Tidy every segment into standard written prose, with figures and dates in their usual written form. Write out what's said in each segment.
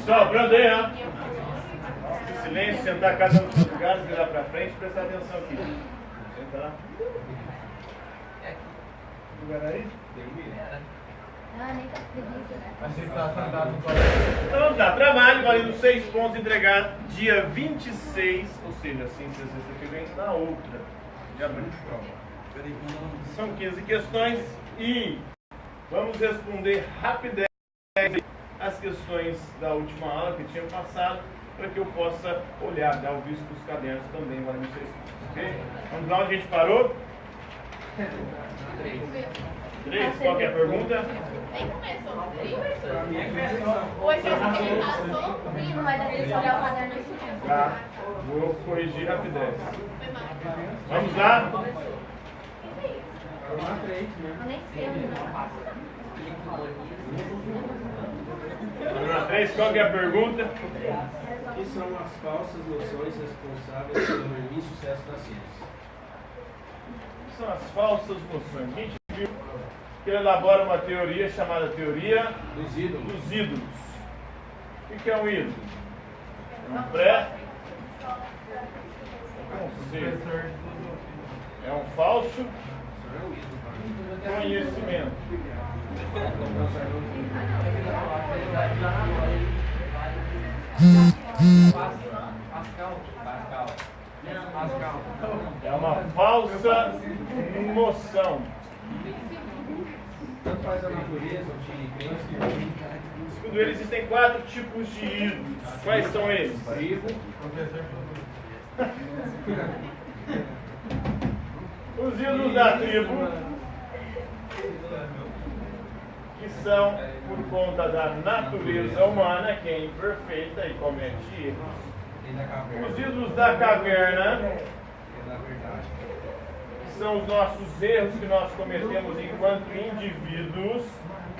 Só, prandeia, ó. Silêncio, sentar cada um nos seus lugares, virar para frente, prestar atenção aqui. Senta lá. Lugar aí? Então tá, trabalho valendo 6 pontos, entregado dia 26, ou seja, assim, sexta que vem, na outra de abril. São 15 questões e vamos responder rapidamente as questões da última aula que tinham passado, para que eu possa olhar, dar o visto dos cadernos também, valendo 6 pontos, ok? Vamos lá onde a gente parou? 3, qual que é a pergunta? Hoje a gente passou e não vai dar tempo de olhar o caderno nesse tempo. Tá, vou corrigir rapidez. Vamos lá? Eu nem sei onde não. Vamos lá, 3, qual que é a pergunta? Que são as falsas noções responsáveis pelo insucesso da ciência? São as falsas noções. A gente viu que ele elabora uma teoria chamada teoria Dos ídolos. dos ídolos. O que é um ídolo? É um pré-conceito. É um falso conhecimento. É uma falsa noção. Tanto faz a natureza, o time crença, Segundo ele, existem 4 tipos de ídolos. Quais são eles? Os ídolos da tribo, que são por conta da natureza humana, que é imperfeita e comete erros. Os ídolos da caverna, que são os nossos erros que nós cometemos enquanto indivíduos,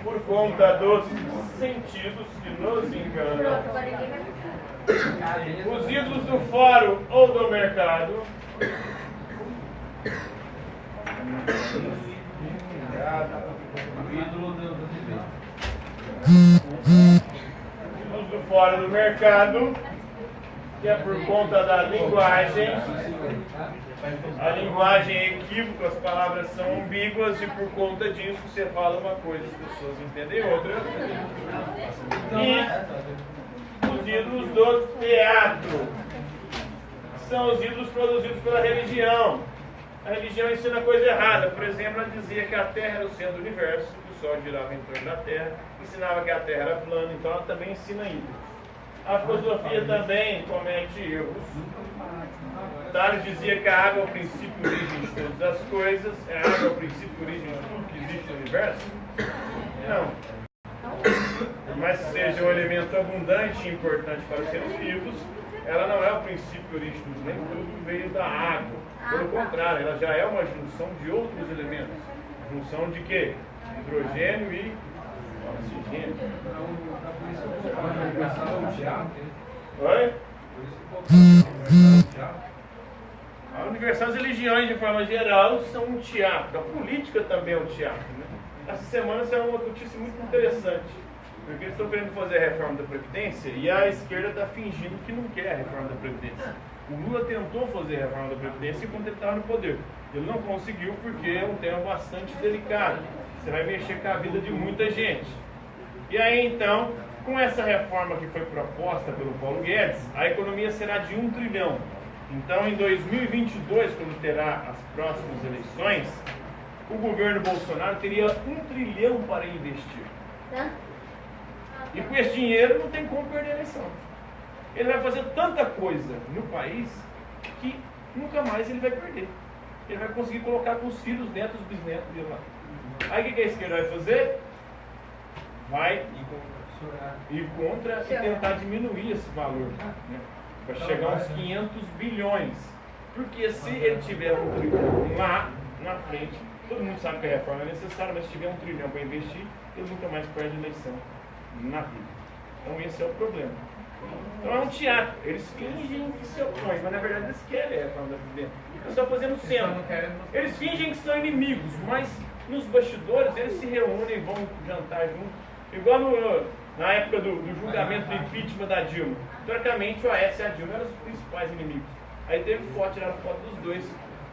por conta dos sentidos que nos enganam. Os ídolos do fórum ou do mercado, ídolos do fórum do mercado, que é por conta da linguagem. A linguagem é equívoca, as palavras são ambíguas e por conta disso você fala uma coisa, as pessoas entendem outra. E os ídolos do teatro são os ídolos produzidos pela religião. A religião ensina coisa errada. Por exemplo, ela dizia que a Terra era o centro do universo, que o Sol girava em torno da Terra, ensinava que a Terra era plana, então ela também ensina ídolos. A filosofia também comete erros. Tales dizia que a água é o princípio e origem de todas as coisas. A água é o princípio e origem de tudo que existe no universo? Não. Mas seja um elemento abundante e importante para os seres vivos, ela não é o princípio e origem de tudo, nem tudo veio da água. Pelo contrário, ela já é uma junção de outros elementos. Junção de quê? Hidrogênio e oxigênio. Oi? A universal, as religiões, de forma geral, são um teatro. A política também é um teatro. Né? Essa semana saiu uma notícia muito interessante. Porque eles estão querendo fazer a reforma da Previdência e a esquerda está fingindo que não quer a reforma da Previdência. O Lula tentou fazer a reforma da Previdência enquanto ele estava no poder. Ele não conseguiu porque é um tema bastante delicado. Você vai mexer com a vida de muita gente. E aí, então, com essa reforma que foi proposta pelo Paulo Guedes, a economia será de 1 trilhão. Então, em 2022, quando terá as próximas eleições, o governo Bolsonaro teria 1 trilhão para investir. E com esse dinheiro não tem como perder a eleição. Ele vai fazer tanta coisa no país que nunca mais ele vai perder. Ele vai conseguir colocar com os filhos, netos, bisnetos dele lá. Aí o que a esquerda vai fazer? Vai ir contra e tentar diminuir esse valor, né? Para chegar a uns 500 bilhões. Porque se ele tiver 1 trilhão lá na frente, todo mundo sabe que a reforma é necessária, mas se tiver 1 trilhão para investir, ele nunca mais perde eleição na vida. Então esse é o problema. Então é um teatro. Eles fingem que se opõem, mas na verdade eles querem a reforma da Previdência. Eles estão fazendo cena. Eles fingem que são inimigos, mas nos bastidores eles se reúnem, vão jantar juntos. Igual na época do julgamento do impeachment da Dilma. Teoricamente o Aécio e a Dilma eram os principais inimigos. Aí teve foto, tiraram foto dos dois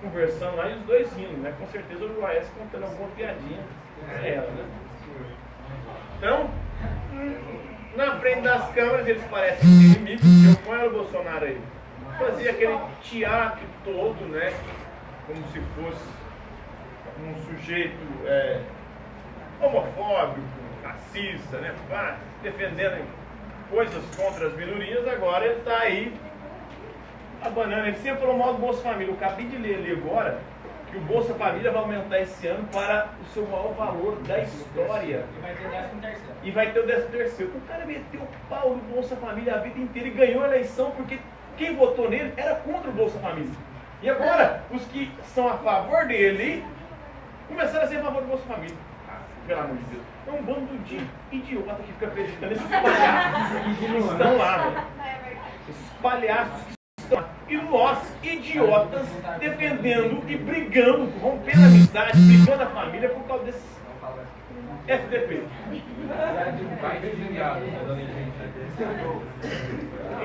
conversando lá e os dois rindo, né? Com certeza o Aécio contando alguma piadinha pra ela, né? Então, na frente das câmeras eles parecem ser inimigos, eu ponho o Bolsonaro aí. Fazia aquele teatro todo, né? Como se fosse um sujeito homofóbico, racista, né? Defendendo coisas contra as minorias, agora ele está aí abanando. Ele sempre falou mal do Bolsa Família. Eu acabei de ler ali agora que o Bolsa Família vai aumentar esse ano para o seu maior valor da história. E vai ter o 13º. O cara meteu o pau no Bolsa Família a vida inteira e ganhou a eleição porque quem votou nele era contra o Bolsa Família. E agora, os que são a favor dele começaram a ser a favor do Bolsa Família. Pelo amor de Deus. É um bando de idiota que fica acreditando nesses palhaços que estão lá, velho. Esses palhaços que estão lá. E nós, idiotas, defendendo e brigando, rompendo a amizade, brigando a família por causa desses FDP.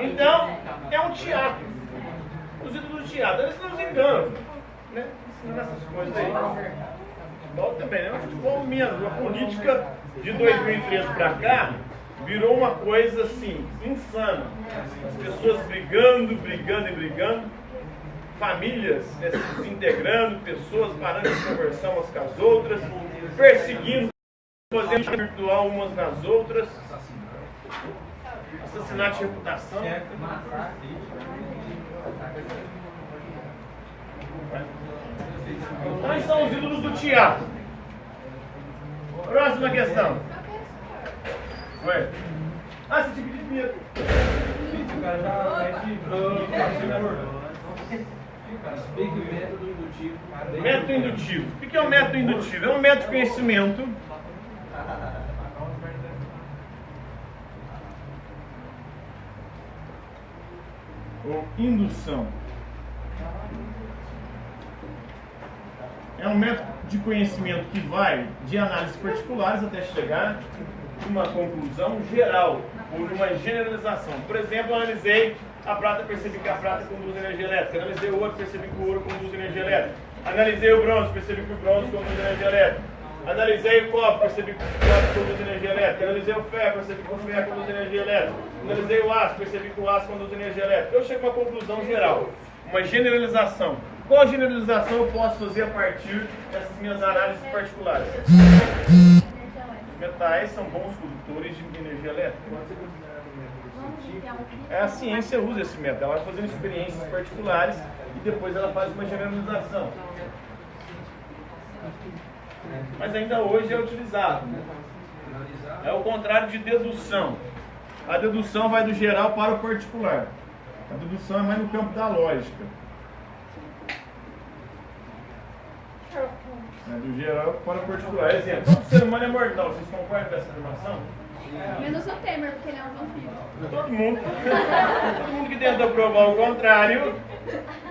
Então, é um teatro. Os ídolos do teatro, eles nos enganam, né? Ensinando essas coisas aí. Futebol também, né? O futebol mesmo. A política de 2013 para cá virou uma coisa assim, insana. As pessoas brigando, famílias se desintegrando, pessoas parando de conversar umas com as outras, perseguindo, fazendo virtual umas nas outras, assassinato de reputação. Quais são os ídolos do teatro? Próxima questão. Ué? Você tinha que primeiro. Método indutivo. O que é um método indutivo? É um método de conhecimento ou indução. É um método de conhecimento que vai de análises particulares até chegar a uma conclusão geral ou uma generalização. Por exemplo, eu analisei a prata, percebi que a prata conduz energia elétrica. Analisei o ouro, percebi que o ouro conduz energia elétrica. Analisei o bronze, percebi que o bronze conduz energia elétrica. Analisei o cobre, percebi que o cobre conduz energia elétrica. Analisei o ferro, percebi que o ferro conduz energia elétrica. Analisei o aço, percebi que o aço conduz energia elétrica. Eu chego a uma conclusão geral, uma generalização. Qual generalização eu posso fazer a partir dessas minhas análises particulares? Os metais são bons condutores de energia elétrica. A ciência usa esse método, ela vai fazendo experiências particulares e depois ela faz uma generalização. Mas ainda hoje é utilizado. É o contrário de dedução. A dedução vai do geral para o particular. A dedução é mais no campo da lógica. Do geral para o particular. Exemplo, todo ser humano é mortal. Vocês concordam com essa afirmação? Menos o Temer, porque ele é um vampiro. Todo mundo. Todo mundo que tentou provar o contrário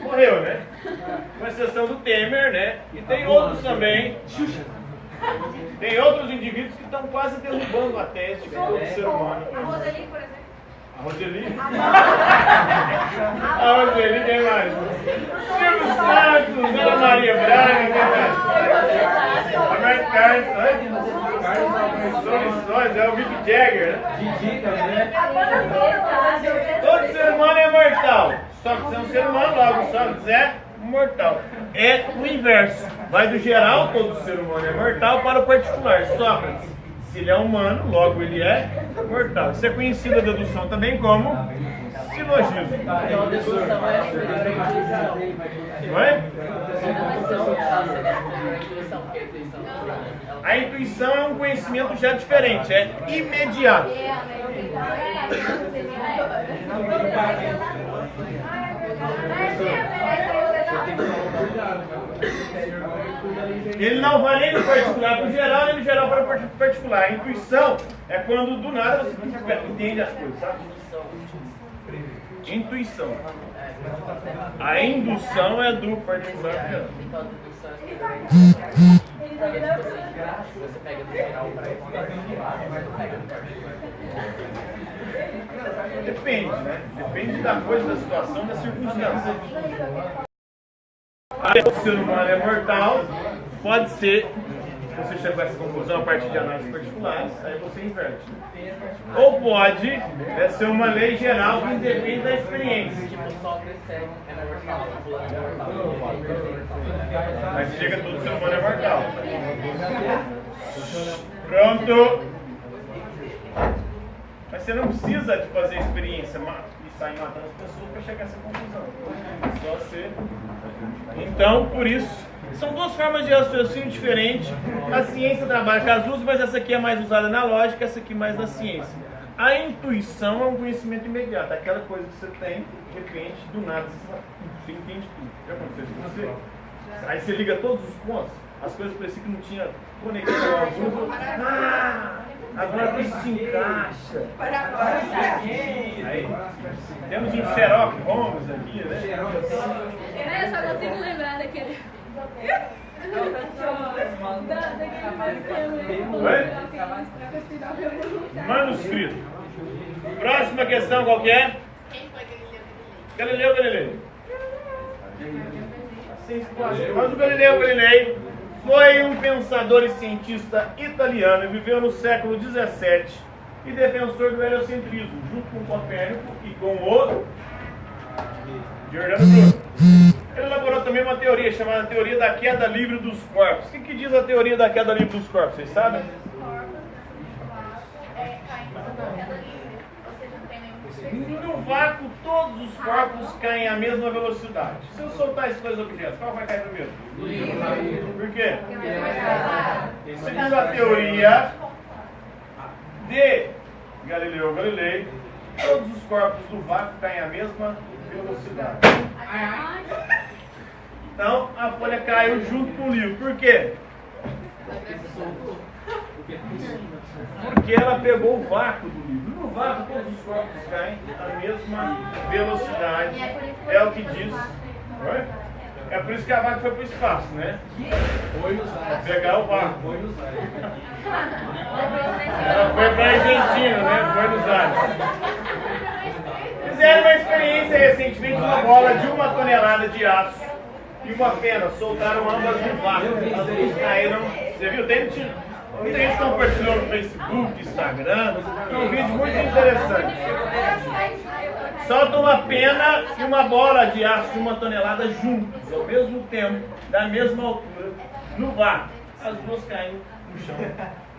morreu, né? Com exceção do Temer, né? E tem outros também. Tem outros indivíduos que estão quase derrubando a tese de que todo ser humano. A Roseli, por exemplo. A Roseli? A Roseli, quem mais? Silvio Santos, Ana Maria Braga, quem mais? Roberto Carlos, Soluções, é o Mick Jagger, né? Todo ser humano é mortal. Só que você é um ser humano, logo Sócrates é mortal. É o inverso. Vai do geral, todo ser humano é mortal, para o particular. Sócrates, se ele é humano, logo ele é mortal. Isso é conhecido a dedução também como silogismo. Não é? A intuição é um conhecimento já diferente, é imediato. Ele não vai nem do particular para o geral, nem do geral para o particular. A intuição é quando do nada você entende as coisas, sabe? Intuição. A indução é do particular. Você pega do geral para Depende, né? Depende da coisa, da situação, da circunstância. O ser humano é mortal, pode ser, se você chegar a essa conclusão a partir de análises particulares, aí você inverte. Ou pode ser uma lei geral que independe da experiência. Mas chega todo ser humano é mortal. Pronto. Mas você não precisa de fazer experiência e sair matando as pessoas para chegar a essa conclusão. É só ser. Então, por isso, são duas formas de raciocínio diferentes. A ciência trabalha com as duas, mas essa aqui é mais usada na lógica, essa aqui mais na ciência. A intuição é um conhecimento imediato, aquela coisa que você tem, de repente, do nada, você entende tudo. Já aconteceu isso com você? Aí você liga todos os pontos, as coisas pareciam que não tinha conexão alguma. Agora isso se encaixa. Aí, temos um Sherlock Holmes aqui, né? Eu só consigo lembrar daquele. Manuscrito. Próxima questão qual que é? Quem foi Galileu Galilei? Mas o Galileu Galilei foi um pensador e cientista italiano e viveu no século XVII e defensor do heliocentrismo, junto com Copérnico e com o Giordano Bruno. Ele elaborou também uma teoria chamada teoria da queda livre dos corpos. O que diz a teoria da queda livre dos corpos? Vocês sabem? No vácuo, todos os corpos caem à mesma velocidade. Se eu soltar esses dois objetos, qual vai cair primeiro? Por quê? Segundo a teoria de Galileu Galilei, todos os corpos do vácuo caem à mesma velocidade. Então, a folha caiu junto com o livro. Por quê? Porque ela pegou o vácuo do livro. No vácuo, todos os corpos caem à mesma velocidade. É o que diz. É por isso que a vaca foi para o espaço, né? Pegar o vácuo. Ela foi para a Argentina, né? Buenos Aires. Fizeram uma experiência recentemente, uma bola de 1 tonelada de aço e uma pena, soltaram ambas no vácuo. As duas caíram. Você viu? Muita gente compartilhou no Facebook, Instagram. É um vídeo muito interessante. Solta uma pena e uma bola de aço de 1 tonelada juntos, ao mesmo tempo, da mesma altura, no vácuo. As duas caem no chão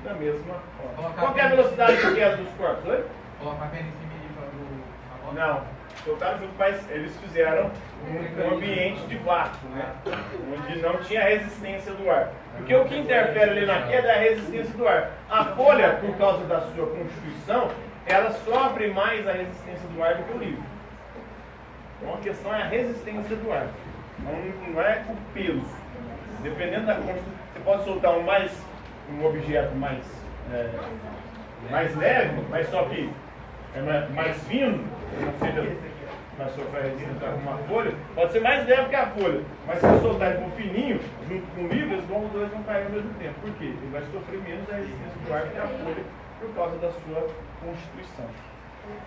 da mesma forma. Qual que é a velocidade que é dos corpos? Oi? Colocar a pena em cima e Não, soltaram junto, mas eles fizeram um ambiente de vácuo, né? Onde não tinha resistência do ar. Porque o que interfere ali na queda é a resistência do ar. A folha, por causa da sua constituição, ela sofre mais a resistência do ar do que o livro. Então a questão é a resistência do ar. Não é o peso. Dependendo da constituição, você pode soltar um objeto mais leve, mas só que mais fino, não seja para sofrer resistência com uma folha, pode ser mais leve que a folha. Mas se eu soltar ele com fininho, junto com o livro, os dois vão cair ao mesmo tempo. Por quê? Ele vai sofrer menos a resistência do ar que a folha por causa da sua constituição.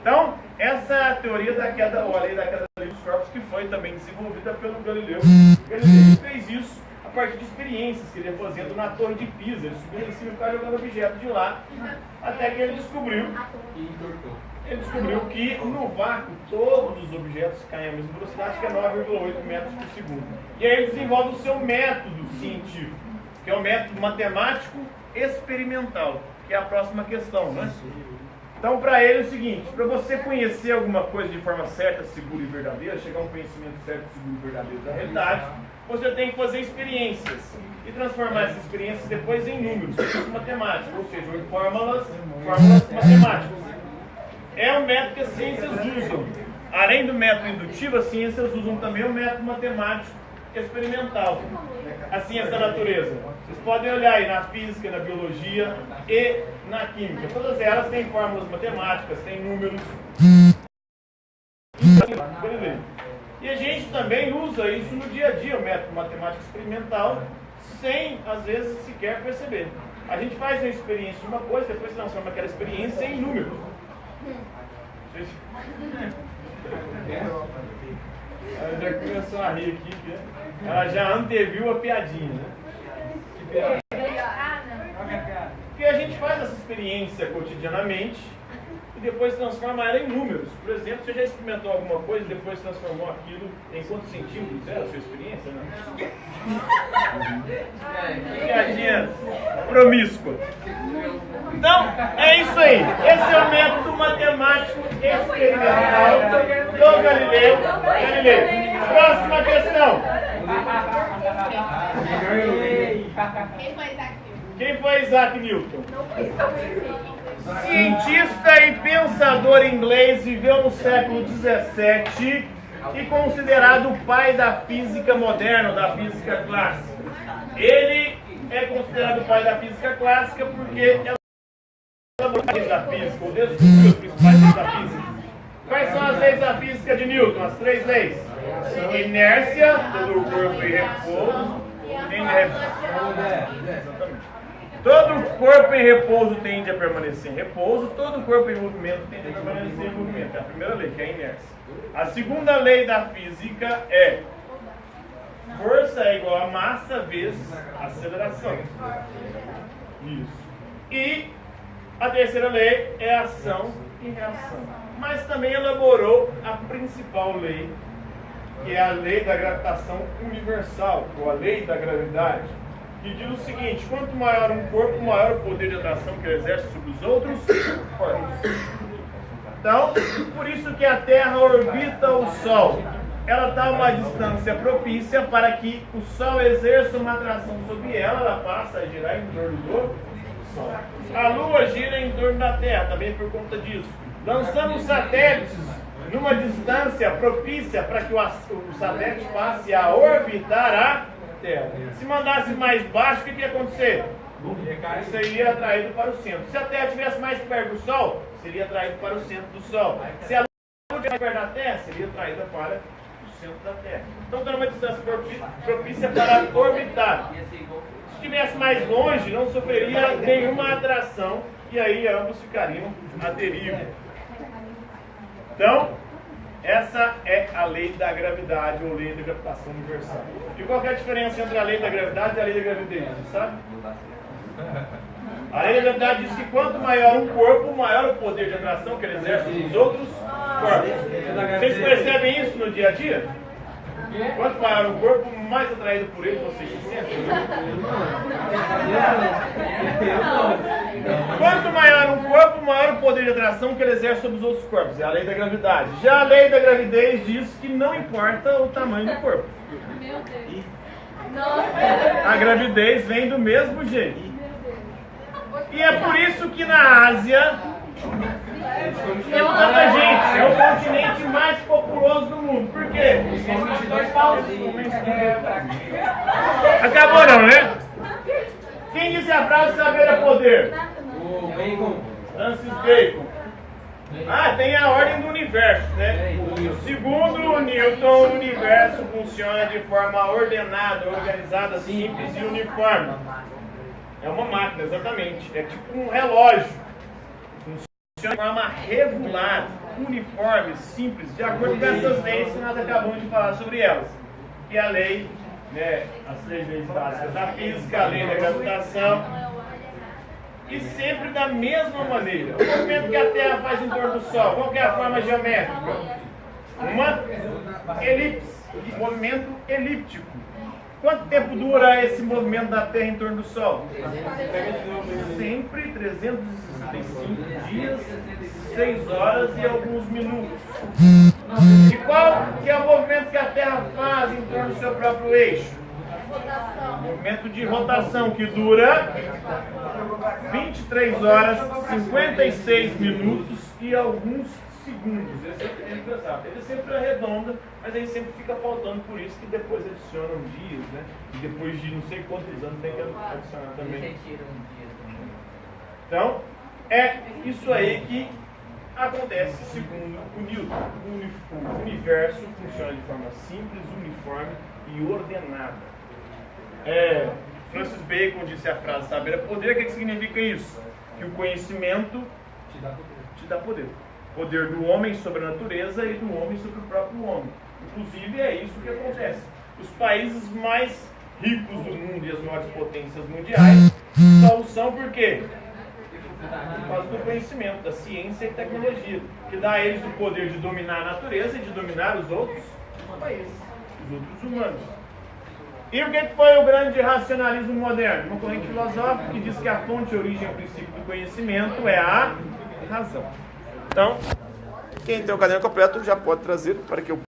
Então, essa é a teoria da queda, ou a lei da queda dos corpos, que foi também desenvolvida pelo Galileu. Galileu fez isso a partir de experiências que ele ia fazendo na Torre de Pisa. Ele subiu em cima e ficava jogando objetos de lá, até que ele descobriu que no vácuo todos os objetos caem à mesma velocidade, que é 9,8 metros por segundo. E aí ele desenvolve o seu método científico, que é o método matemático experimental, que é a próxima questão, né? Então, para ele é o seguinte: para você conhecer alguma coisa de forma certa, segura e verdadeira, chegar a um conhecimento certo, seguro e verdadeiro da realidade, você tem que fazer experiências e transformar essas experiências depois em números, em matemática, ou seja, em fórmulas matemáticas. É o método que as ciências usam. Além do método indutivo, as ciências usam também o método matemático experimental. A ciência da natureza. Vocês podem olhar aí na física, na biologia e na química. Todas elas têm fórmulas matemáticas, têm números. E a gente também usa isso no dia a dia, o método matemático experimental, sem, às vezes, sequer perceber. A gente faz uma experiência de uma coisa, depois transforma aquela experiência em números. Ela já começou a rir aqui, né? Ela já anteviu a piadinha, né? Porque a gente faz essa experiência cotidianamente e depois transforma ela em números. Por exemplo, você já experimentou alguma coisa e depois transformou aquilo em quantos centímetros era a sua experiência? Não? Piadinha promíscua. Então, é isso aí. Esse é o método matemático experimental do Galileu Galilei. Próxima questão. Quem foi Isaac Newton? Cientista e pensador inglês, viveu no século XVII e considerado o pai da física moderna, da física clássica. Ele é considerado o pai da física clássica porque elaborou as leis da física, ou descobriu as principais leis da física. Quais são as leis da física de Newton? As 3 leis. Inércia, todo o corpo em repouso. Todo corpo em repouso tende a permanecer em repouso, todo corpo em movimento tende a permanecer em movimento. É a primeira lei, que é a inércia. A segunda lei da física é força é igual a massa vezes aceleração. Isso. E a terceira lei é ação e reação. Mas também elaborou a principal lei, que é a lei da gravitação universal, ou a lei da gravidade, que diz o seguinte: quanto maior um corpo, maior o poder de atração que ele exerce sobre os outros corpos. Então, por isso que a Terra orbita o Sol. Ela está a uma distância propícia para que o Sol exerça uma atração sobre ela, ela passa a girar em torno do Sol. A Lua gira em torno da Terra, também por conta disso. Lançamos satélites numa distância propícia para que o satélite passe a orbitar a Terra. Se mandasse mais baixo, o que ia acontecer? Seria atraído para o centro. Se a Terra estivesse mais perto do Sol, seria atraído para o centro do Sol. Se a Lua estivesse mais perto da Terra, seria atraída para o centro da Terra. Então está numa distância propícia para orbitar. Se estivesse mais longe, não sofreria nenhuma atração e aí ambos ficariam à deriva. Então, essa é a lei da gravidade, ou lei da gravitação universal. E qual é a diferença entre a lei da gravidade e a lei da gravidez? Você sabe? A lei da gravidade diz que quanto maior um corpo, maior o poder de atração que ele exerce nos outros corpos. Vocês percebem isso no dia a dia? Quanto maior um corpo, mais atraído por ele vocês se sentem. Quanto maior um corpo, maior o poder de atração que ele exerce sobre os outros corpos. É a lei da gravidade. Já a lei da gravidez diz que não importa o tamanho do corpo. Meu Deus. A gravidez vem do mesmo jeito. E é por isso que na Ásia tem tanta gente. É o continente mais populoso do mundo. Por quê? Acabou não, né? Quem disse a frase saber é poder? O Bacon. Francis Bacon. Tem a ordem do universo, né? Segundo Newton, o universo funciona de forma ordenada, organizada, simples e uniforme. É uma máquina, exatamente. É tipo um relógio. Funciona de forma regular, uniforme, simples, de acordo com essas leis que nós acabamos de falar sobre elas. Que é a lei, né, as 3 leis básicas da física, a lei da gravitação. E sempre da mesma maneira. O movimento que a Terra faz em torno do Sol, qual que é a forma geométrica? Uma elipse, movimento elíptico. Quanto tempo dura esse movimento da Terra em torno do Sol? Sempre 365 dias, 6 horas e alguns minutos. E qual que é o movimento que a Terra faz em torno do seu próprio eixo? Movimento de rotação que dura 23 horas, 56 minutos e alguns segundos. Ele sempre arredonda, mas aí sempre fica faltando, por isso que depois adicionam dias, né? E depois de não sei quantos anos tem que adicionar também. Então, é isso aí que Acontece segundo o Newton. O universo funciona de forma simples, uniforme e ordenada. Francis Bacon disse a frase: saber é poder. O que significa isso? Que o conhecimento te dá poder. Poder do homem sobre a natureza e do homem sobre o próprio homem. Inclusive é isso que acontece. Os países mais ricos do mundo e as maiores potências mundiais só o são por quê? Por causa do conhecimento, da ciência e tecnologia, que dá a eles o poder de dominar a natureza e de dominar os outros países, os outros humanos. E o que foi o grande racionalismo moderno? Uma corrente filosófica que diz que a fonte, origem e princípio do conhecimento é a razão. Então, quem tem o caderno completo já pode trazer para que eu